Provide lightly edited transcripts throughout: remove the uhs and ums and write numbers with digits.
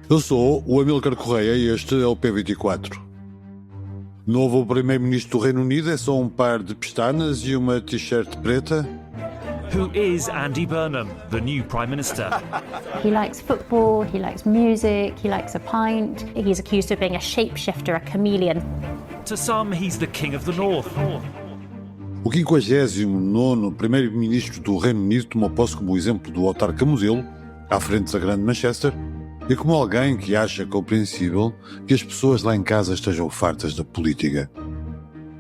Eu sou o Amílcar Correia e este é o P24. Novo primeiro-ministro do Reino Unido é só um par de pestanas e uma t-shirt preta? Who is Andy Burnham, the new Prime Minister? He likes football, he likes music, he likes a pint. He's accused of being a shapeshifter, a chameleon. To some, he's the King of the North. O 59º primeiro-ministro do Reino Unido tomou posse como exemplo do autarca modelo, à frente da grande Manchester, e como alguém que acha compreensível que as pessoas lá em casa estejam fartas da política.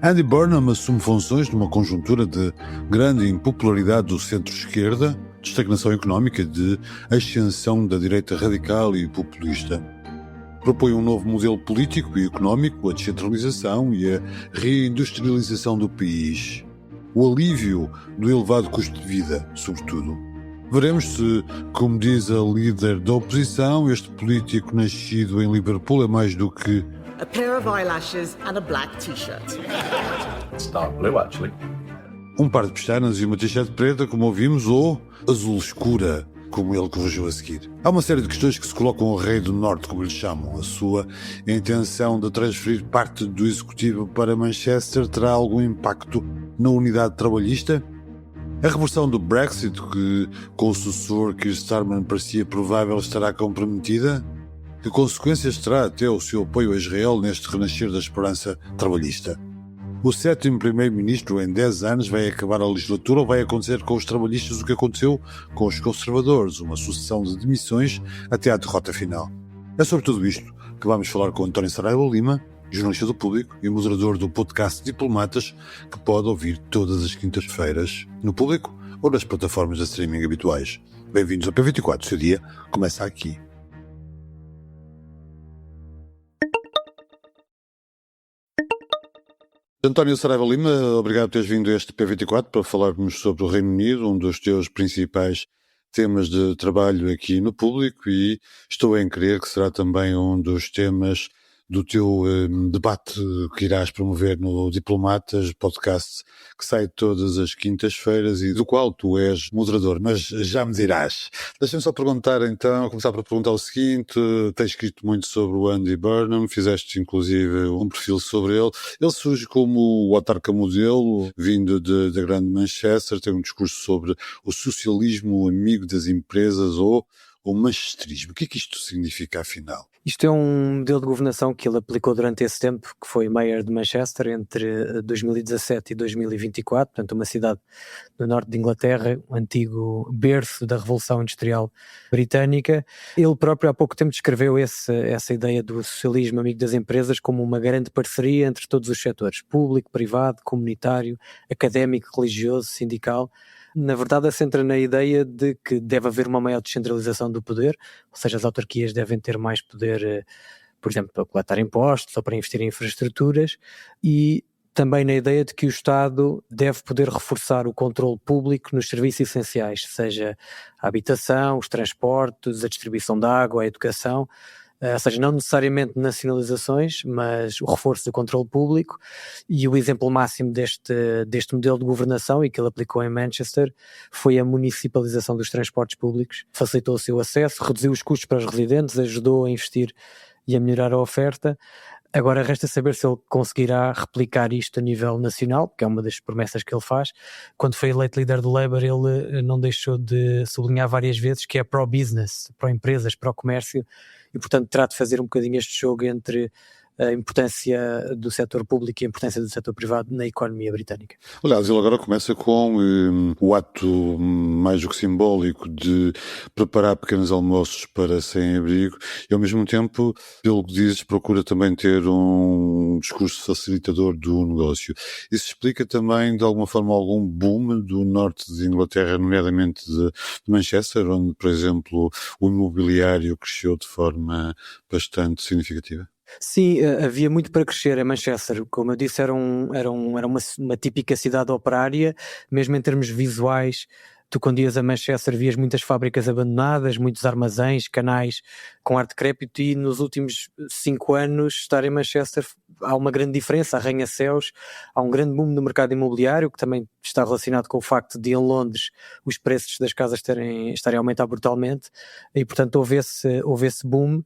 Andy Burnham assume funções numa conjuntura de grande impopularidade do centro-esquerda, de estagnação económica, de ascensão da direita radical e populista. Propõe um novo modelo político e económico, a descentralização e a reindustrialização do país. O alívio do elevado custo de vida, sobretudo. Veremos se, como diz a líder da oposição, este político nascido em Liverpool é mais do que a pair of eyelashes and a black t-shirt. It's dark blue, actually. um par de pestanas e uma t-shirt preta, como ouvimos, ou azul escura, como ele corrigiu a seguir. Há uma série de questões que se colocam ao rei do norte, como lhe chamam. A sua intenção de transferir parte do executivo para Manchester terá algum impacto na unidade trabalhista? A reversão do Brexit, que com o sucessor Keir Starmer parecia provável, estará comprometida? Que consequências terá até o seu apoio a Israel neste renascer da esperança trabalhista? O 7º primeiro-ministro em 10 anos vai acabar a legislatura ou vai acontecer com os trabalhistas o que aconteceu com os conservadores, uma sucessão de demissões até à derrota final? É sobre tudo isto que vamos falar com António Saraiva Lima, jornalista do Público e moderador do podcast Diplomatas, que pode ouvir todas as quintas-feiras no Público ou nas plataformas de streaming habituais. Bem-vindos ao P24, seu dia começa aqui. António Saraiva Lima, obrigado por teres vindo a este P24 para falarmos sobre o Reino Unido, um dos teus principais temas de trabalho aqui no Público, e estou em crer que será também um dos temas do teu debate que irás promover no Diplomatas, podcast que sai todas as quintas-feiras e do qual tu és moderador, mas já me dirás. Deixa-me só perguntar então, começar por perguntar o seguinte: tens escrito muito sobre o Andy Burnham, fizeste inclusive um perfil sobre ele. Ele surge como o autarca modelo, vindo da grande Manchester, tem um discurso sobre o socialismo amigo das empresas ou o manchesterismo. O que é que isto significa afinal? Isto é um modelo de governação que ele aplicou durante esse tempo, que foi mayor de Manchester entre 2017 e 2024, portanto uma cidade do norte de Inglaterra, o antigo berço da Revolução Industrial Britânica. Ele próprio há pouco tempo descreveu essa ideia do socialismo amigo das empresas como uma grande parceria entre todos os setores, público, privado, comunitário, académico, religioso, sindical. Na verdade, assenta na ideia de que deve haver uma maior descentralização do poder, ou seja, as autarquias devem ter mais poder, por exemplo, para coletar impostos ou para investir em infraestruturas, e também na ideia de que o Estado deve poder reforçar o controle público nos serviços essenciais, seja a habitação, os transportes, a distribuição de água, a educação, ou seja, não necessariamente nacionalizações, mas o reforço do controle público. E o exemplo máximo deste modelo de governação, e que ele aplicou em Manchester, foi a municipalização dos transportes públicos. Facilitou o seu acesso, reduziu os custos para os residentes, ajudou a investir e a melhorar a oferta. Agora resta saber se ele conseguirá replicar isto a nível nacional, que é uma das promessas que ele faz. Quando foi eleito líder do Labour, ele não deixou de sublinhar várias vezes que é pró-business, pró-empresas, pró-comércio, e portanto terá de fazer um bocadinho este jogo entre a importância do setor público e a importância do setor privado na economia britânica. Aliás, ele agora começa com o ato mais do que simbólico de preparar pequenos almoços para sem-abrigo e, ao mesmo tempo, pelo que dizes, procura também ter um discurso facilitador do negócio. Isso explica também, de alguma forma, algum boom do norte de Inglaterra, nomeadamente de Manchester, onde, por exemplo, o imobiliário cresceu de forma bastante significativa? Sim, havia muito para crescer em Manchester. Como eu disse, era uma típica cidade operária, mesmo em termos visuais. Tu, quando ias a Manchester, vias muitas fábricas abandonadas, muitos armazéns, canais com ar decrépito, e nos últimos 5 anos estar em Manchester há uma grande diferença, arranha-céus, há um grande boom no mercado imobiliário, que também está relacionado com o facto de, em Londres, os preços das casas estarem a aumentar brutalmente, e portanto houve esse boom.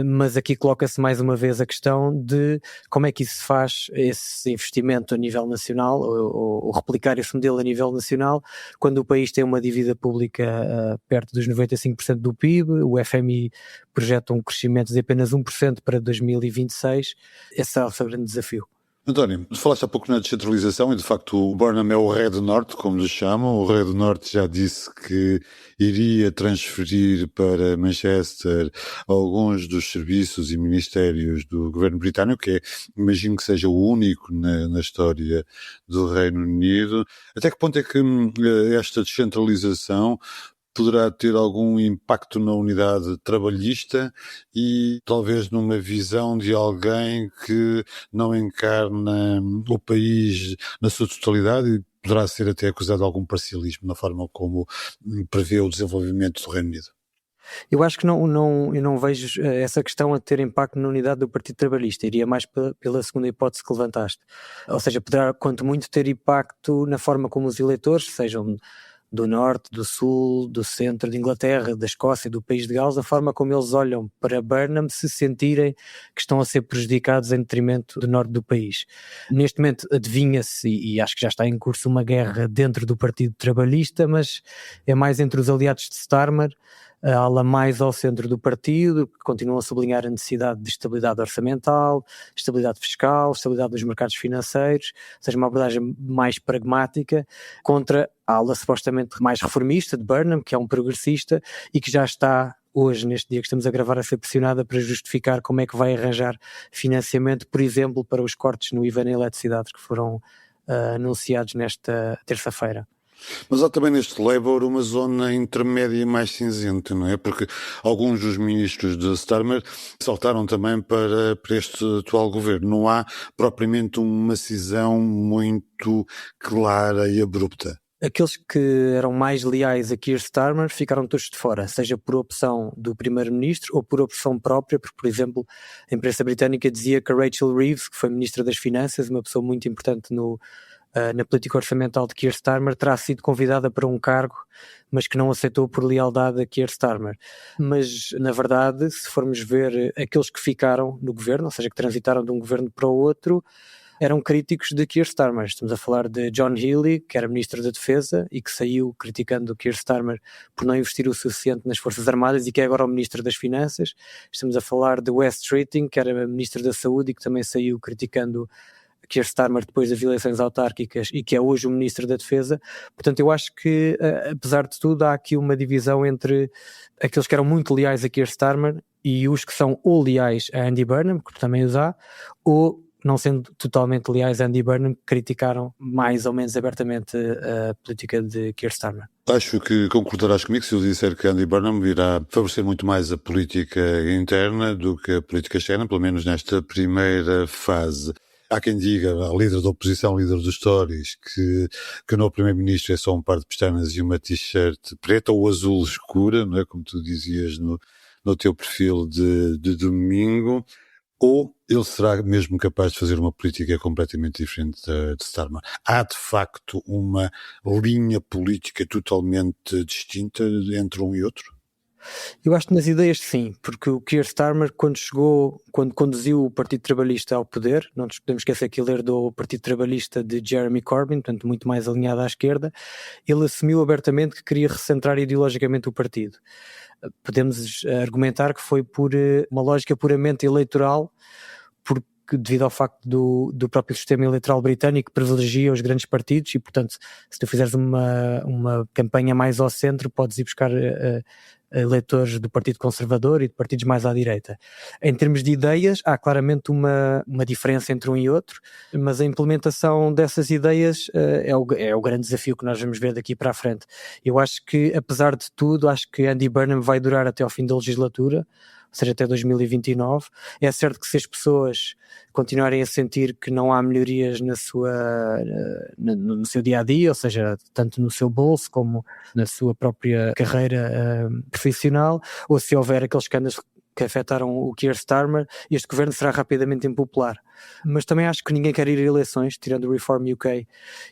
Mas aqui coloca-se mais uma vez a questão de como é que isso se faz, esse investimento a nível nacional, ou replicar esse modelo a nível nacional, quando o país tem uma dívida pública perto dos 95% do PIB, o FMI projeta um crescimento de apenas 1% para 2026, esse é o seu grande desafio. António, falaste há pouco na descentralização e de facto o Burnham é o rei do Norte, como lhe chamam. O rei do Norte já disse que iria transferir para Manchester alguns dos serviços e ministérios do governo britânico, que é, imagino que seja o único na história do Reino Unido. Até que ponto é que esta descentralização poderá ter algum impacto na unidade trabalhista e talvez numa visão de alguém que não encarna o país na sua totalidade e poderá ser até acusado de algum parcialismo na forma como prevê o desenvolvimento do Reino Unido? Eu acho que eu não vejo essa questão a ter impacto na unidade do Partido Trabalhista, iria mais pela segunda hipótese que levantaste. Ou seja, poderá quanto muito ter impacto na forma como os eleitores, sejam do norte, do sul, do centro de Inglaterra, da Escócia, do país de Gales, a forma como eles olham para Burnham se sentirem que estão a ser prejudicados em detrimento do norte do país. Neste momento adivinha-se, e acho que já está em curso, uma guerra dentro do Partido Trabalhista, mas é mais entre os aliados de Starmer, a ala mais ao centro do partido, que continuam a sublinhar a necessidade de estabilidade orçamental, estabilidade fiscal, estabilidade dos mercados financeiros, ou seja, uma abordagem mais pragmática, contra a ala supostamente mais reformista de Burnham, que é um progressista e que já está hoje, neste dia que estamos a gravar, a ser pressionada para justificar como é que vai arranjar financiamento, por exemplo, para os cortes no IVA na eletricidade que foram anunciados nesta terça-feira. Mas há também neste Labour uma zona intermédia mais cinzenta, não é? Porque alguns dos ministros de Starmer saltaram também para este atual governo. Não há propriamente uma cisão muito clara e abrupta. Aqueles que eram mais leais a Keir Starmer ficaram todos de fora, seja por opção do primeiro-ministro ou por opção própria, porque, por exemplo, a imprensa britânica dizia que a Rachel Reeves, que foi ministra das Finanças, uma pessoa muito importante na política orçamental de Keir Starmer, terá sido convidada para um cargo, mas que não aceitou por lealdade a Keir Starmer. Mas, na verdade, se formos ver aqueles que ficaram no governo, ou seja, que transitaram de um governo para o outro, eram críticos de Keir Starmer. Estamos a falar de John Healey, que era Ministro da Defesa e que saiu criticando Keir Starmer por não investir o suficiente nas Forças Armadas e que é agora o Ministro das Finanças. Estamos a falar de Wes Streeting, que era Ministro da Saúde e que também saiu criticando Keir Starmer depois das eleições autárquicas e que é hoje o Ministro da Defesa. Portanto, eu acho que, apesar de tudo, há aqui uma divisão entre aqueles que eram muito leais a Keir Starmer e os que são ou leais a Andy Burnham, que também os há, ou não sendo totalmente leais a Andy Burnham, criticaram mais ou menos abertamente a política de Keir Starmer. Acho que concordarás comigo se eu disser que Andy Burnham irá favorecer muito mais a política interna do que a política externa, pelo menos nesta primeira fase. Há quem diga, a líder da oposição, líder dos Tories, que o novo primeiro-ministro é só um par de pestanas e uma t-shirt preta ou azul escura, não é? Como tu dizias no teu perfil de domingo. Ou ele será mesmo capaz de fazer uma política completamente diferente de Starmer? Há, de facto, uma linha política totalmente distinta entre um e outro? Eu acho que nas ideias sim, porque o Keir Starmer, quando conduziu o Partido Trabalhista ao poder, não nos podemos esquecer que ele herdou o Partido Trabalhista de Jeremy Corbyn, portanto muito mais alinhado à esquerda, ele assumiu abertamente que queria recentrar ideologicamente o partido. Podemos argumentar que foi por uma lógica puramente eleitoral, porque devido ao facto do próprio sistema eleitoral britânico que privilegia os grandes partidos e, portanto, se tu fizeres uma campanha mais ao centro, podes ir buscar eleitores do Partido Conservador e de partidos mais à direita. Em termos de ideias, há claramente uma diferença entre um e outro, mas a implementação dessas ideias é o grande desafio que nós vamos ver daqui para a frente. Eu acho que, apesar de tudo, acho que Andy Burnham vai durar até ao fim da legislatura, ou seja, até 2029. É certo que se as pessoas continuarem a sentir que não há melhorias no seu dia-a-dia, ou seja, tanto no seu bolso como na sua própria carreira profissional, ou se houver aqueles escândalos que afetaram o Keir Starmer, este governo será rapidamente impopular. Mas também acho que ninguém quer ir a eleições, tirando o Reform UK,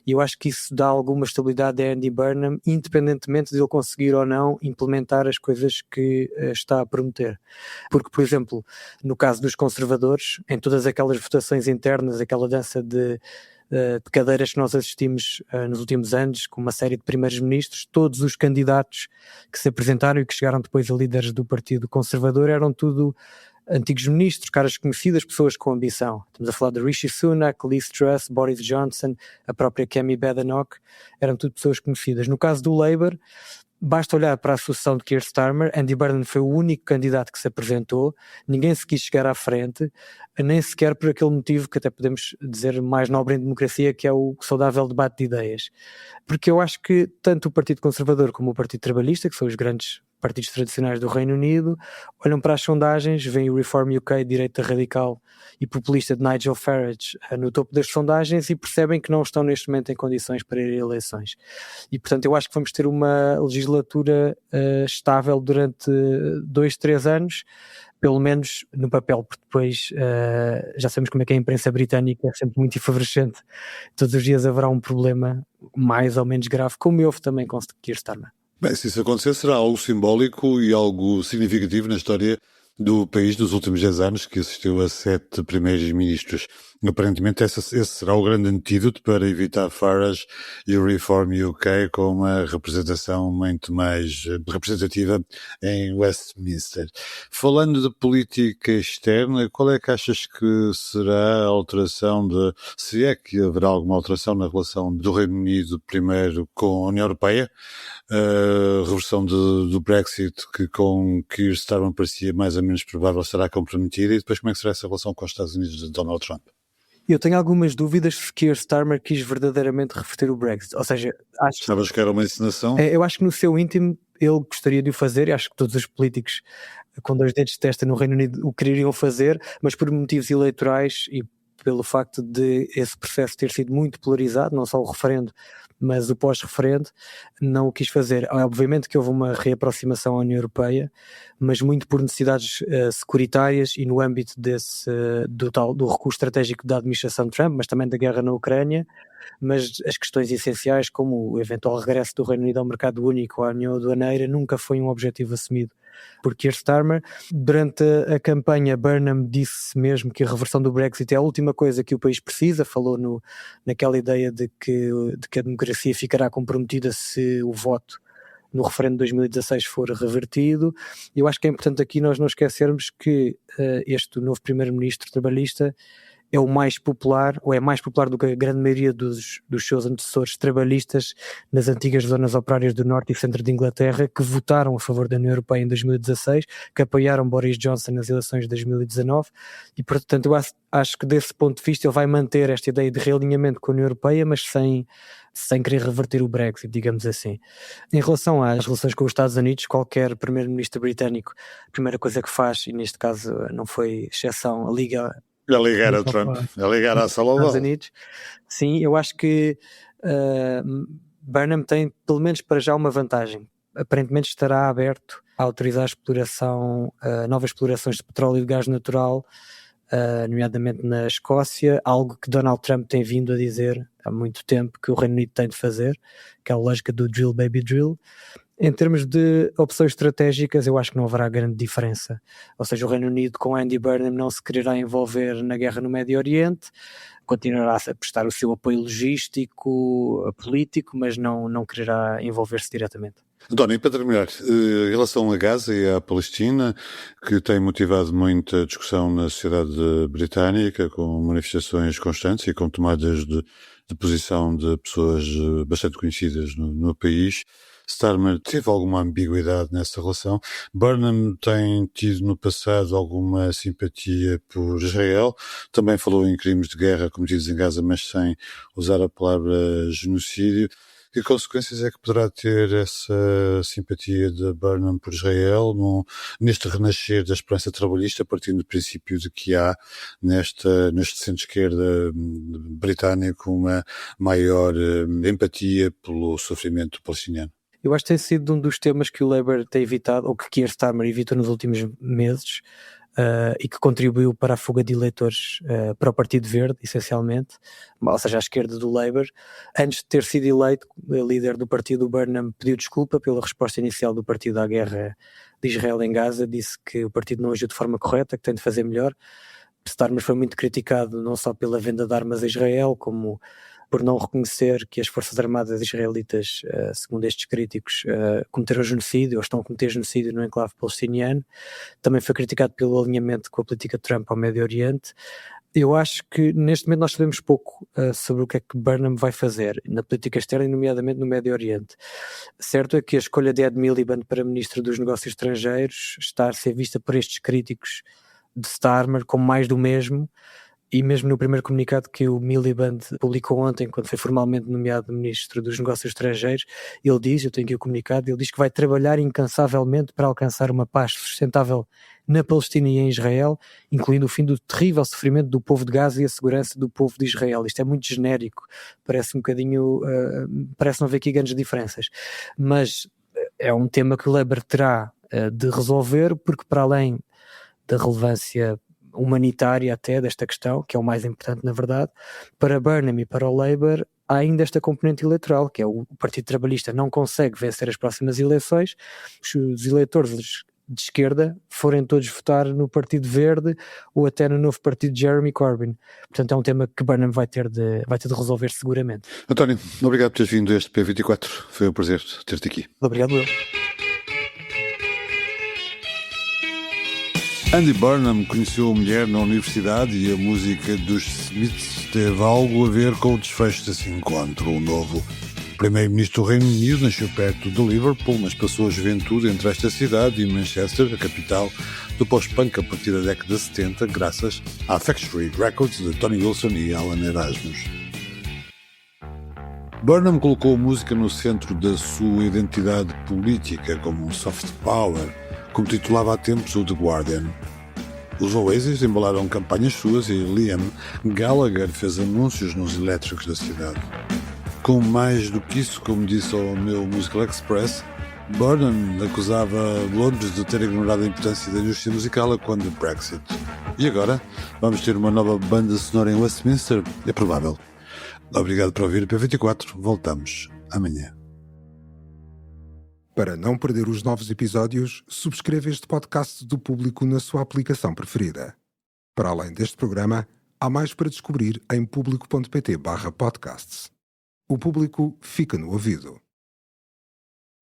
e eu acho que isso dá alguma estabilidade a Andy Burnham, independentemente de ele conseguir ou não implementar as coisas que está a prometer. Porque, por exemplo, no caso dos conservadores, em todas aquelas votações internas, aquela dança de cadeiras que nós assistimos nos últimos anos, com uma série de primeiros-ministros, todos os candidatos que se apresentaram e que chegaram depois a líderes do Partido Conservador eram tudo antigos ministros, caras conhecidas, pessoas com ambição. Estamos a falar de Rishi Sunak, Liz Truss, Boris Johnson, a própria Kemi Badenoch, eram tudo pessoas conhecidas. No caso do Labour, basta olhar para a sucessão de Keir Starmer. Andy Burnham foi o único candidato que se apresentou, ninguém se quis chegar à frente, nem sequer por aquele motivo que até podemos dizer mais nobre em democracia, que é o saudável debate de ideias. Porque eu acho que tanto o Partido Conservador como o Partido Trabalhista, que são os grandes partidos tradicionais do Reino Unido, olham para as sondagens, veem o Reform UK, direita radical e populista de Nigel Farage no topo das sondagens e percebem que não estão neste momento em condições para ir a eleições. E portanto eu acho que vamos ter uma legislatura estável durante 2-3 anos, pelo menos no papel, porque depois já sabemos como é que a imprensa britânica é sempre muito efervescente. Todos os dias haverá um problema mais ou menos grave, como houve também com Keir Starmer. Bem, se isso acontecer, será algo simbólico e algo significativo na história do país dos últimos 10 anos, que assistiu a 7 primeiros ministros. Aparentemente esse será o grande antídoto para evitar Farage e o Reform UK com uma representação muito mais representativa em Westminster. Falando de política externa, qual é que achas que será a alteração se é que haverá alguma alteração na relação do Reino Unido primeiro com a União Europeia, a reversão do Brexit, que com Keir Starmer parecia mais ou menos provável, será comprometida, e depois como é que será essa relação com os Estados Unidos de Donald Trump? Eu tenho algumas dúvidas se Keir Starmer quis verdadeiramente reverter o Brexit, ou seja, Sabes que era uma encenação? Eu acho que no seu íntimo ele gostaria de o fazer, e acho que todos os políticos com 2 dentes de testa no Reino Unido o queriam fazer, mas por motivos eleitorais e pelo facto de esse processo ter sido muito polarizado, não só o referendo, mas o pós-referendo, não o quis fazer. Obviamente que houve uma reaproximação à União Europeia, mas muito por necessidades securitárias e no âmbito do recuo estratégico da administração de Trump, mas também da guerra na Ucrânia, mas as questões essenciais como o eventual regresso do Reino Unido ao mercado único, à União Aduaneira, nunca foi um objetivo assumido por Keir Starmer. Durante a campanha, Burnham disse mesmo que a reversão do Brexit é a última coisa que o país precisa, falou naquela ideia de que a democracia ficará comprometida se o voto no referendo de 2016 for revertido. Eu acho que é importante aqui nós não esquecermos que este novo primeiro-ministro trabalhista é o mais popular, ou é mais popular do que a grande maioria dos seus antecessores trabalhistas nas antigas zonas operárias do norte e centro de Inglaterra, que votaram a favor da União Europeia em 2016, que apoiaram Boris Johnson nas eleições de 2019, e portanto eu acho que desse ponto de vista ele vai manter esta ideia de realinhamento com a União Europeia, mas sem querer reverter o Brexit, digamos assim. Em relação às relações com os Estados Unidos, qualquer primeiro-ministro britânico, a primeira coisa que faz, e neste caso não foi exceção, a ligar a Trump, a ligar à sala Estados oval. Unidos. Sim, eu acho que Burnham tem, pelo menos para já, uma vantagem. Aparentemente estará aberto a autorizar a exploração, novas explorações de petróleo e de gás natural, nomeadamente na Escócia, algo que Donald Trump tem vindo a dizer há muito tempo que o Reino Unido tem de fazer, que é a lógica do drill baby drill. Em termos de opções estratégicas, eu acho que não haverá grande diferença. Ou seja, o Reino Unido com Andy Burnham não se quererá envolver na guerra no Médio Oriente, continuará a prestar o seu apoio logístico, político, mas não quererá envolver-se diretamente. António, e para terminar, em relação a Gaza e à Palestina, que tem motivado muita discussão na sociedade britânica, com manifestações constantes e com tomadas de posição de pessoas bastante conhecidas no país, Starmer teve alguma ambiguidade nessa relação. Burnham tem tido no passado alguma simpatia por Israel, também falou em crimes de guerra cometidos em Gaza, mas sem usar a palavra genocídio. Que consequências é que poderá ter essa simpatia de Burnham por Israel neste renascer da esperança trabalhista, partindo do princípio de que há neste centro-esquerda britânico uma maior empatia pelo sofrimento palestiniano? Eu acho que tem sido um dos temas que o Labour tem evitado, ou que Keir Starmer evitou nos últimos meses, e que contribuiu para a fuga de eleitores para o Partido Verde, essencialmente, ou seja, à esquerda do Labour. Antes de ter sido eleito líder do partido, o Burnham pediu desculpa pela resposta inicial do partido à guerra de Israel em Gaza, disse que o partido não agiu de forma correta, que tem de fazer melhor. Starmer foi muito criticado não só pela venda de armas a Israel, como por não reconhecer que as forças armadas israelitas, segundo estes críticos, cometeram genocídio ou estão a cometer genocídio no enclave palestiniano. Também foi criticado pelo alinhamento com a política de Trump ao Médio Oriente. Eu acho que neste momento nós sabemos pouco sobre o que é que Burnham vai fazer na política externa e nomeadamente no Médio Oriente. Certo é que a escolha de Ed Miliband para Ministro dos Negócios Estrangeiros está a ser vista por estes críticos de Starmer como mais do mesmo, e mesmo no primeiro comunicado que o Miliband publicou ontem, quando foi formalmente nomeado Ministro dos Negócios Estrangeiros, ele diz, eu tenho aqui o comunicado, ele diz que vai trabalhar incansavelmente para alcançar uma paz sustentável na Palestina e em Israel, incluindo o fim do terrível sofrimento do povo de Gaza e a segurança do povo de Israel. Isto é muito genérico, parece um bocadinho, parece não haver aqui grandes diferenças, mas é um tema que o Labour terá de resolver, porque para além da relevância humanitária até desta questão, que é o mais importante na verdade, para Burnham e para o Labour há ainda esta componente eleitoral, que é o Partido Trabalhista não consegue vencer as próximas eleições, os eleitores de esquerda forem todos votar no Partido Verde ou até no novo partido de Jeremy Corbyn. Portanto é um tema que Burnham vai ter de resolver seguramente. António, obrigado por teres vindo a este P24, foi um prazer ter-te aqui. Obrigado eu. Andy Burnham conheceu a mulher na universidade e a música dos Smiths teve algo a ver com o desfecho desse encontro. O novo primeiro-ministro do Reino Unido nasceu perto de Liverpool, mas passou a juventude entre esta cidade e Manchester, a capital do post-punk a partir da década de 70, graças à Factory Records de Tony Wilson e Alan Erasmus. Burnham colocou a música no centro da sua identidade política como um soft power, como titulava há tempos o The Guardian. Os Oasis embalaram campanhas suas e Liam Gallagher fez anúncios nos elétricos da cidade. Com mais do que isso, como disse ao meu Musical Express, Burnham acusava Londres de ter ignorado a importância da indústria musical quando o Brexit. E agora, vamos ter uma nova banda sonora em Westminster? É provável. Obrigado por ouvir o P24. Voltamos amanhã. Para não perder os novos episódios, subscreva este podcast do Público na sua aplicação preferida. Para além deste programa, há mais para descobrir em público.pt/podcasts. O Público fica no ouvido.